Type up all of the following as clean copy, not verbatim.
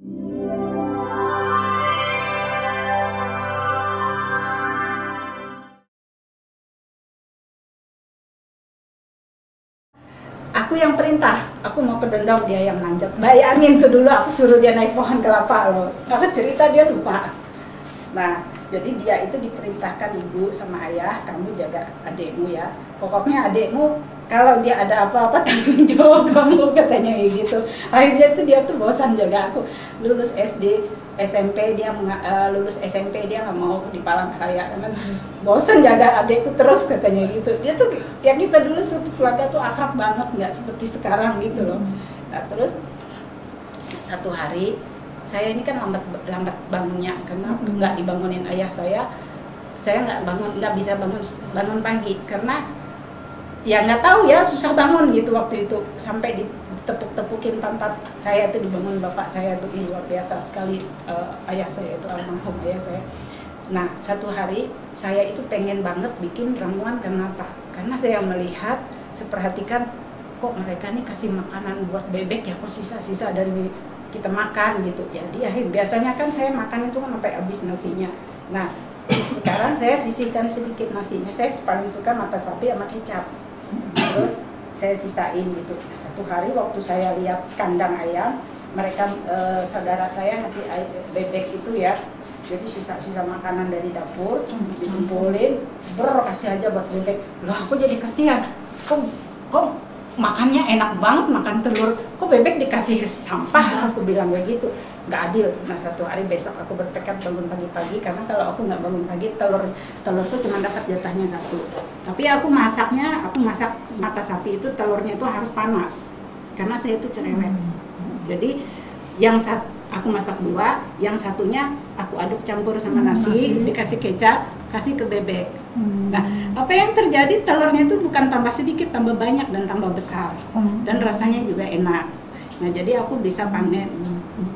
Aku yang perintah, aku mau ke Dendong, dia yang nanjak. Bayangin tuh dulu aku suruh dia naik pohon kelapa loh. Aku cerita dia lupa. Nah, jadi dia itu diperintahkan ibu sama ayah, kamu jaga adikmu ya. Pokoknya adikmu kalau dia ada apa-apa tanggung jawab kamu, katanya gitu. Akhirnya itu dia tuh bosan jaga aku. Lulus SD, SMP dia lulus SMP dia nggak mau di Palangkaraya karena bosan jaga adikku terus, katanya gitu. Dia tuh ya, kita dulu satu keluarga tuh akrab banget, nggak seperti sekarang gitu loh. Nah terus satu hari saya ini kan lambat bangunnya karena nggak dibangunin ayah saya nggak bisa bangun pagi karena ya nggak tahu ya, susah bangun gitu waktu itu, sampai ditepuk-tepukin pantat saya itu, dibangun bapak saya itu luar biasa sekali. Ayah saya itu almarhum ayah saya. Nah satu hari saya itu pengen banget bikin ramuan, kenapa? Karena saya melihat, saya perhatikan kok mereka nih kasih makanan buat bebek ya, kok sisa-sisa dari kita makan gitu. Jadi biasanya kan saya makan itu kan sampai habis nasinya. Nah sekarang saya sisihkan sedikit nasinya, saya paling suka mata sapi sama kecap. Terus saya sisain gitu. Satu hari waktu saya lihat kandang ayam, mereka saudara saya ngasih bebek itu ya, jadi sisa-sisa makanan dari dapur dikumpulin, kasih aja buat bebek. Loh aku jadi kasihan, kok makannya enak banget, makan telur, kok bebek dikasih sampah, aku bilang kayak gitu, nggak adil. Nah satu hari besok aku bertekad bangun pagi-pagi, karena kalau aku nggak bangun pagi telur tuh cuma dapat jatahnya satu. Tapi aku masak mata sapi itu telurnya itu harus panas, karena saya itu cerewet. Jadi yang aku masak 2, yang satunya aku aduk campur sama nasi, dikasih kecap, kasih ke bebek. Nah, apa yang terjadi, telurnya itu bukan tambah sedikit, tambah banyak dan tambah besar. Dan rasanya juga enak. Nah, jadi aku bisa panen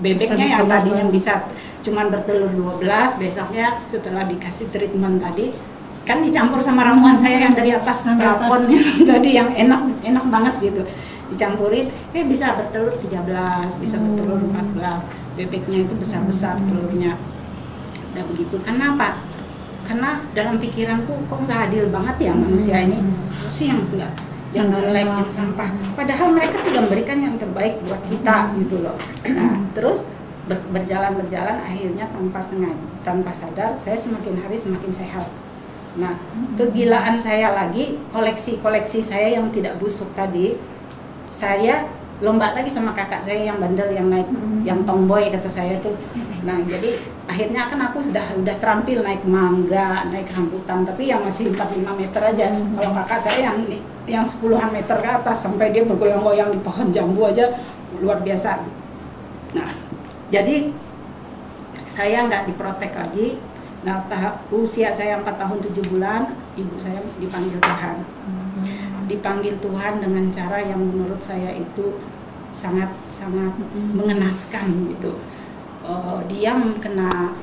bebeknya yang tadi yang bisa cuman bertelur 12, besoknya setelah dikasih treatment tadi, kan dicampur sama ramuan saya yang dari atas plafon tadi yang enak banget gitu. Dicampurin, bisa bertelur 13, bisa bertelur 14. Bebeknya itu besar-besar telurnya. Udah begitu, kenapa? Karena dalam pikiranku kok nggak adil banget ya manusia ini, sih yang jelek, yang sampah. Padahal mereka sudah memberikan yang terbaik buat kita gitu loh. Nah, terus berjalan akhirnya tanpa sadar saya semakin hari semakin sehat. Nah, kegilaan saya lagi, koleksi saya yang tidak busuk tadi, saya lomba lagi sama kakak saya yang bandel, yang naik, yang tomboy kata saya tuh. Nah jadi akhirnya kan aku udah terampil naik mangga, naik rambutan, tapi yang masih 4-5 meter aja. Kalau kakak saya yang 10-an meter ke atas, sampai dia bergoyang-goyang di pohon jambu aja, luar biasa. Nah jadi saya nggak diprotek lagi. Nah usia saya 4 tahun 7 bulan, ibu saya dipanggil Tuhan dengan cara yang menurut saya itu sangat mengenaskan gitu. Dia kena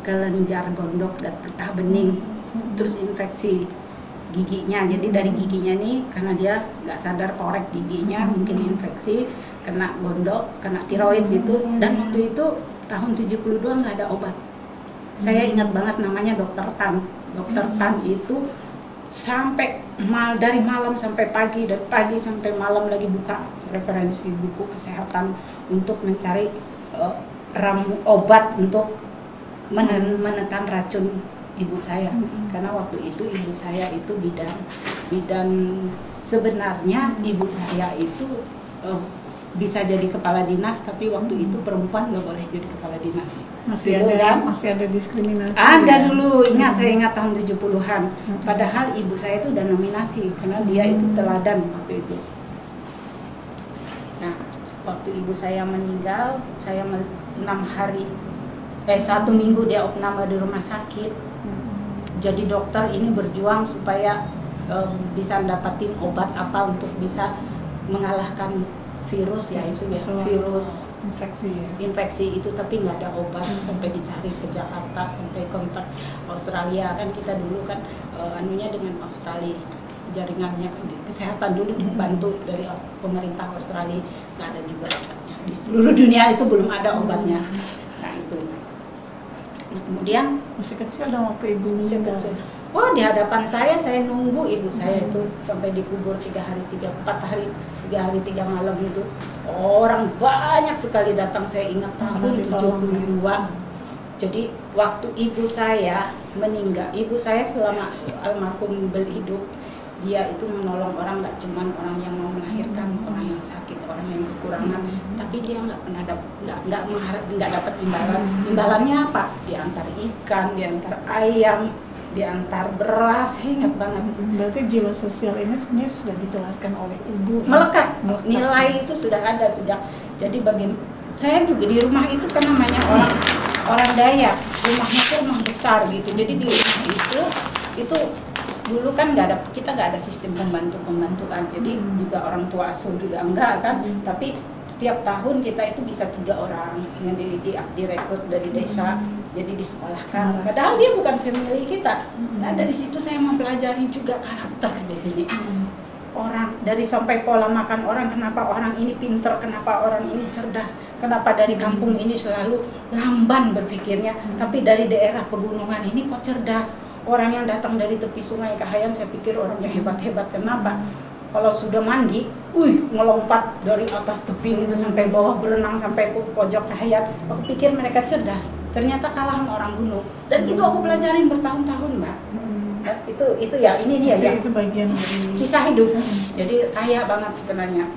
kelenjar gondok, getah bening, terus infeksi giginya. Jadi dari giginya nih, karena dia nggak sadar korek giginya, mungkin infeksi, kena gondok, kena tiroid gitu. Dan waktu itu tahun 72 nggak ada obat. Saya ingat banget namanya Dokter Tan. Dokter Tan itu sampai dari malam sampai pagi, dari pagi sampai malam lagi buka referensi buku kesehatan untuk mencari obat untuk menekan racun ibu saya. Karena waktu itu ibu saya itu bidan sebenarnya ibu saya itu bisa jadi kepala dinas, tapi waktu itu perempuan nggak boleh jadi kepala dinas. Masih ada diskriminasi. Ada ya? Dulu, saya ingat tahun 70-an. Padahal ibu saya itu udah nominasi karena dia itu teladan waktu itu. Nah, waktu ibu saya meninggal, saya 1 minggu dia opname di rumah sakit. Jadi dokter ini berjuang supaya bisa dapatin obat apa untuk bisa mengalahkan virus ya, itu ya, virus infeksi itu, tapi nggak ada obat. Sampai dicari ke Jakarta, sampai kontak Australia, kan kita dulu kan anunya dengan Australia, jaringannya kesehatan dulu dibantu dari pemerintah Australia, nggak ada juga obatnya. di seluruh dunia itu belum ada obatnya. Nah itu. Nah, kemudian Masih kecil dong waktu ibu masih meninggal. kecil. Oh, di hadapan saya nunggu ibu saya itu sampai dikubur 3 hari 3 malam itu. Orang banyak sekali datang, saya ingat tahun 72. Jadi waktu ibu saya meninggal, ibu saya selama almarhum hidup, dia itu menolong orang, nggak cuma orang yang mau melahirkan, orang yang sakit, orang yang kekurangan, tapi dia nggak pernah nggak dapat imbalan. Imbalannya apa? Diantar ikan, diantar ayam, diantar beras. Saya ingat banget. Berarti jiwa sosial ini sebenarnya sudah ditularkan oleh ibu. Melekat. Nilai itu sudah ada sejak. Jadi saya juga di rumah itu kan namanya orang Dayak, rumahnya itu rumah besar gitu. Jadi di rumah itu dulu kan kita nggak ada sistem pembantuan. Jadi juga orang tua asuh juga enggak kan. Tapi tiap tahun kita itu bisa 3 orang yang direkrut dari desa, jadi disekolahkan. Padahal dia bukan family kita. Nah dari situ saya mempelajari juga karakter di sini. Orang dari sampai pola makan orang, kenapa orang ini pinter, kenapa orang ini cerdas, kenapa dari kampung ini selalu lamban berpikirnya, tapi dari daerah pegunungan ini kok cerdas. Orang yang datang dari tepi sungai Kahayan saya pikir orang yang hebat-hebat. Kenapa? Kalau sudah mandi, ngelompat dari atas tebing itu sampai bawah, berenang sampai ke pojok Kahayan. Aku pikir mereka cerdas, ternyata kalah sama orang gunung. Dan itu aku pelajarin bertahun-tahun, Mbak. Itu ya, ini dia ya. Itu bagian dari kisah hidup. Jadi kaya banget sebenarnya.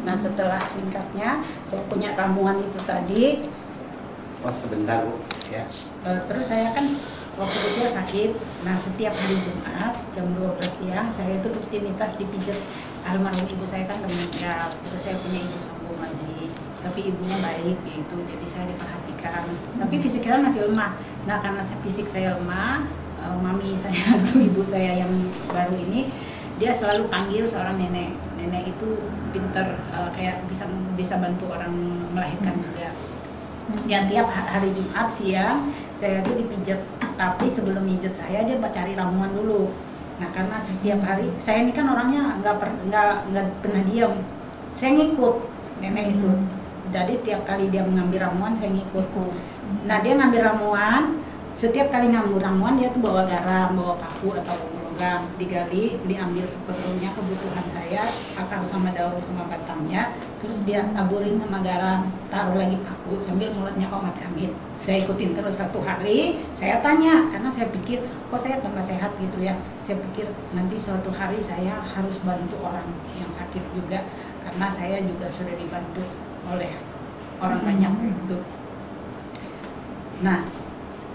Nah setelah singkatnya, saya punya ramuan itu tadi. Oh sebentar Bu, ya. Terus saya kan waktu itu sakit. Nah setiap hari Jumat jam 12 siang saya itu rutinitas dipijat. Almarhum ibu saya kan meninggal. Terus saya punya ibu sambung lagi. Tapi ibunya baik gitu, jadi saya diperhatikan. Tapi fisik saya masih lemah. Nah karena fisik saya lemah, mami saya tuh ibu saya yang baru ini, dia selalu panggil seorang nenek. Nenek itu pinter, kayak bisa bantu orang melahirkan juga. Dan tiap hari Jumat siang saya tuh dipijat, tapi sebelum pijat saya dia cari ramuan dulu. Nah karena setiap hari saya ini kan orangnya nggak pernah diam, saya ngikut nenek itu. Jadi tiap kali dia mengambil ramuan saya ngikut. Nah dia ngambil ramuan, setiap kali ngambil ramuan dia tuh bawa garam, bawa paku atau logam, digali, diambil seperlunya kebutuhan saya, akar sama daun sama batangnya, terus dia taburin sama garam, taruh lagi paku sambil mulutnya komat kamit. Saya ikutin terus 1 hari, saya tanya karena saya pikir kok saya tambah sehat gitu ya. Saya pikir nanti suatu hari saya harus bantu orang yang sakit juga, karena saya juga sudah dibantu oleh orang banyak gitu. Nah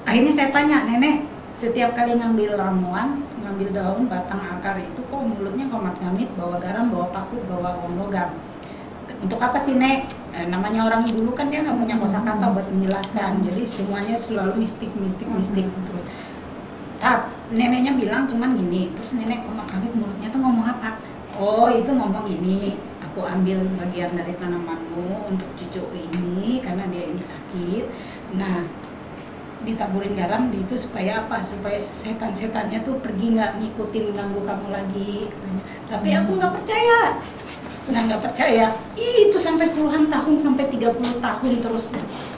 akhirnya saya tanya, nenek setiap kali ngambil ramuan, ngambil daun, batang, akar itu kok mulutnya komat kamit, bawa garam, bawa paku, bawa logam. Untuk apa sih nek? Namanya orang dulu kan dia nggak punya kosakata buat menjelaskan, jadi semuanya selalu mistik. Terus neneknya bilang cuman gini, terus nenek komat kamit mulutnya tuh ngomong apa? Oh itu ngomong gini, aku ambil bagian dari tanamanmu untuk cucu ini karena dia ini sakit. Nah ditaburin garam di itu supaya apa? Supaya setan-setannya tuh pergi, nggak ngikutin ganggu kamu lagi katanya. Tapi aku nggak percaya. Nggak percaya. Itu sampai puluhan tahun, sampai 30 tahun terus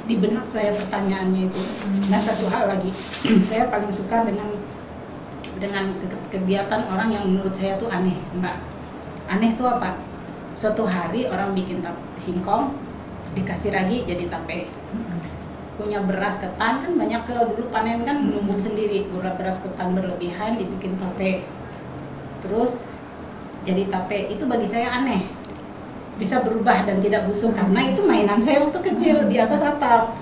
di benak saya pertanyaannya itu. Nah satu hal lagi, saya paling suka dengan kegiatan orang yang menurut saya tuh aneh, Mbak. Aneh tuh apa? Suatu hari orang bikin singkong, dikasih ragi jadi tape. Punya beras ketan, kan banyak kalau dulu panen kan menumbuk sendiri, beras ketan berlebihan dibikin tape, terus jadi tape. Itu bagi saya aneh, bisa berubah dan tidak busuk, karena itu mainan saya waktu kecil di atas atap.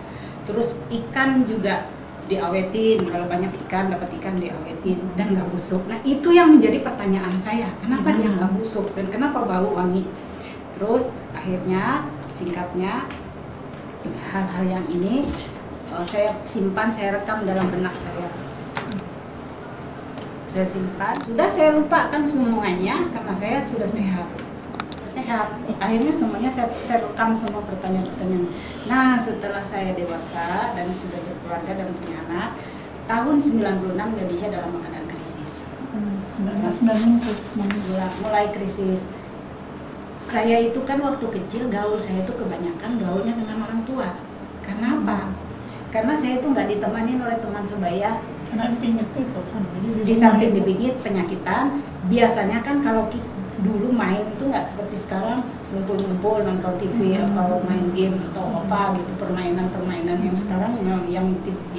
Terus ikan juga diawetin, kalau banyak ikan dapat ikan diawetin dan nggak busuk. Nah itu yang menjadi pertanyaan saya, kenapa dia nggak busuk dan kenapa bau wangi. Terus akhirnya singkatnya hal-hal yang ini saya simpan, saya rekam dalam benak saya. Saya simpan, sudah saya lupakan semuanya karena saya sudah sehat. Akhirnya semuanya saya rekam semua pertanyaan-pertanyaan. Nah setelah saya dewasa dan sudah berkeluarga dan punya anak, tahun 96 Indonesia dalam keadaan krisis. 1996 mulai krisis. saya itu kan waktu kecil gaul saya itu kebanyakan gaulnya dengan orang tua. Karena apa? Karena saya itu nggak ditemani oleh teman sebaya. Karena dipingit itu Di samping dipingit penyakitan, biasanya kan kalau dulu main itu nggak seperti sekarang ngumpul-ngumpul nonton TV atau main game atau apa gitu, permainan yang sekarang yang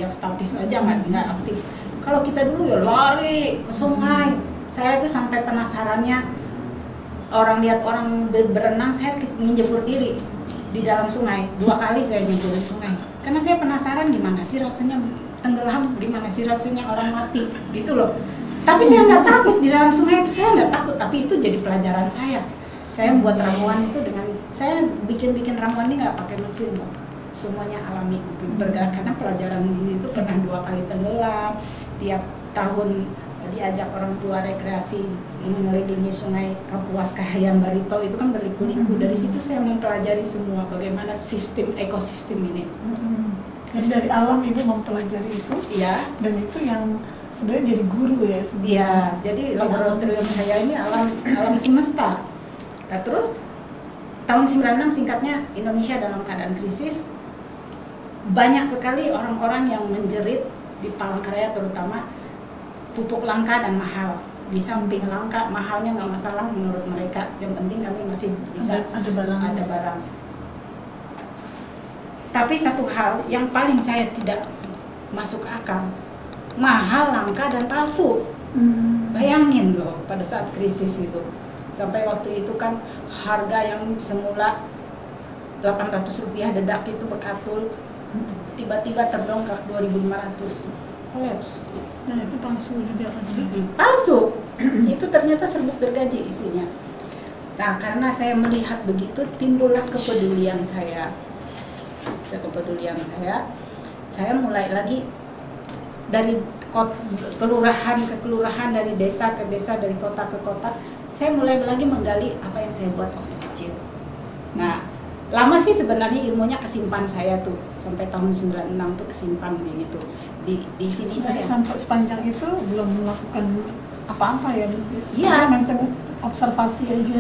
statis aja nggak aktif. Kalau kita dulu ya lari ke sungai. Saya tuh sampai penasarannya orang lihat orang berenang, saya menjemur diri di dalam sungai. 2 kali saya nyebur di sungai. Karena saya penasaran gimana sih rasanya tenggelam, gimana sih rasanya orang mati gitu loh. Tapi saya nggak takut di dalam sungai itu, saya nggak takut. Tapi itu jadi pelajaran saya. Saya membuat ramuan itu dengan saya bikin ramuan ini nggak pakai mesin loh. Semuanya alami bergerak karena pelajaran ini itu pernah 2 kali tenggelam. Tiap tahun diajak orang tua rekreasi mengelilingi sungai Kapuas Kahayan Barito itu kan berliku-liku. Dari situ saya mempelajari semua bagaimana sistem ekosistem ini. Jadi dari alam ibu mempelajari itu. Iya. Dan itu yang sebenarnya jadi guru ya sebenarnya. Iya. Jadi laboratorium saya ini alam semesta. Nah terus tahun 96 singkatnya Indonesia dalam keadaan krisis. Banyak sekali orang-orang yang menjerit di Palangkaraya terutama pupuk langka dan mahal. Di samping langka, mahalnya nggak masalah menurut mereka. Yang penting kami masih bisa ada barang. Tapi satu hal yang paling saya tidak masuk akal, mahal, langka dan palsu. Bayangin loh pada saat krisis itu. Sampai waktu itu kan harga yang semula Rp800 dedak itu bekatul, tiba-tiba terdongkrak 2.500, kolaps. Nah itu palsu juga kan? Palsu. Itu ternyata serbuk gergaji isinya. Nah karena saya melihat begitu, timbullah kepedulian saya. Saya mulai lagi dari kelurahan ke kelurahan, dari desa ke desa, dari kota ke kota. Saya mulai lagi menggali apa yang saya buat waktu kecil. Nah, lama sih sebenarnya ilmunya kesimpan saya tuh sampai tahun 96 tuh kesimpan di gitu. Di sini saya sampai sepanjang itu belum melakukan apa-apa ya? Iya. Memang observasi aja.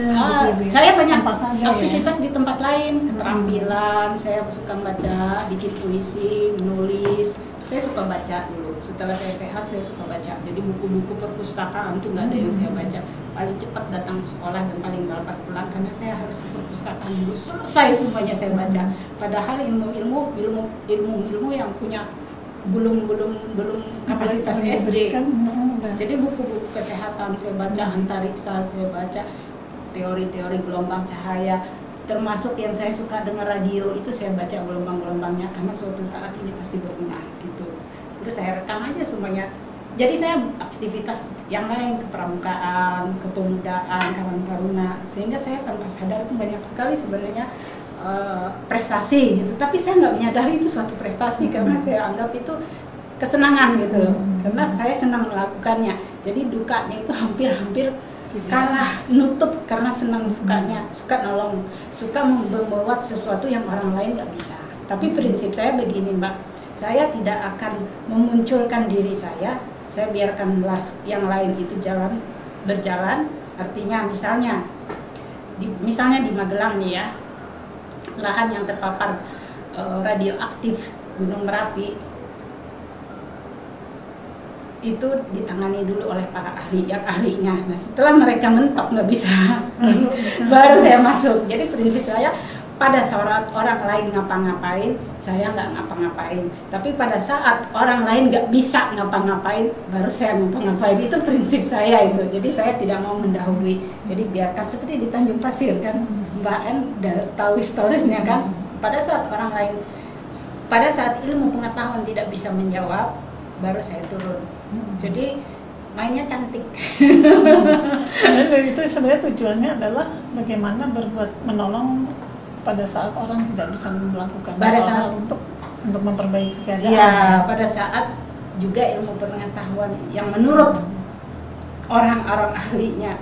Gitu, saya banyak aktivitas di tempat lain, keterampilan. Saya suka baca, bikin puisi, menulis. Saya suka baca dulu. Setelah saya sehat, saya suka baca. Jadi buku-buku perpustakaan tuh nggak ada yang saya baca. Paling cepat datang ke sekolah dan paling lambat pulang karena saya harus ke perpustakaan dulu. Selesai semuanya saya baca. Padahal ilmu yang punya belum kapasitas SD. Jadi buku-buku kesehatan saya baca, antariksa saya baca, teori-teori gelombang cahaya, termasuk yang saya suka dengar radio itu saya baca gelombang-gelombangnya karena suatu saat ini pasti berguna gitu. Terus saya rekam aja semuanya. Jadi saya aktivitas yang lain, kepramukaan, kepemudaan, karang taruna, sehingga saya tanpa sadar itu banyak sekali sebenarnya prestasi gitu. Tapi saya nggak menyadari itu suatu prestasi karena saya anggap itu kesenangan gitu loh. Karena saya senang melakukannya. Jadi dukanya itu hampir kalah nutup karena senang sukanya, suka nolong, suka membuat sesuatu yang orang lain nggak bisa. Tapi prinsip saya begini Mbak, saya tidak akan memunculkan diri saya biarkanlah yang lain itu berjalan. Artinya misalnya di Magelang nih ya, lahan yang terpapar radioaktif Gunung Merapi itu ditangani dulu oleh para ahli yang ahlinya. Nah setelah mereka mentok nggak bisa, baru saya masuk. Jadi prinsip saya pada saat orang lain ngapa-ngapain, saya nggak ngapa-ngapain. Tapi pada saat orang lain nggak bisa ngapa-ngapain, baru saya ngapa-ngapain. Itu prinsip saya itu. Jadi saya tidak mau mendahului. Jadi biarkan seperti di Tanjung Pasir kan, Mbak N tahu historisnya kan. Pada saat orang lain, pada saat ilmu pengetahuan tidak bisa menjawab, baru saya turun. Jadi mainnya cantik. Jadi itu sebenarnya tujuannya adalah bagaimana menolong pada saat orang tidak bisa melakukan hal untuk memperbaiki keadaan. Iya, pada saat juga ilmu pengetahuan yang menurut orang-orang ahlinya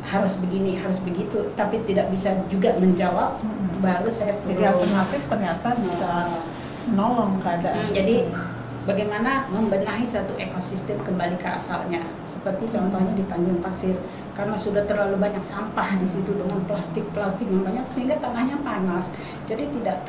harus begini, harus begitu, tapi tidak bisa juga menjawab, baru saya turun. Jadi alternatif ternyata bisa menolong keadaan. Jadi bagaimana membenahi satu ekosistem kembali ke asalnya. Seperti contohnya di Tanjung Pasir, karena sudah terlalu banyak sampah di situ dengan plastik yang banyak sehingga tanahnya panas. Jadi tidak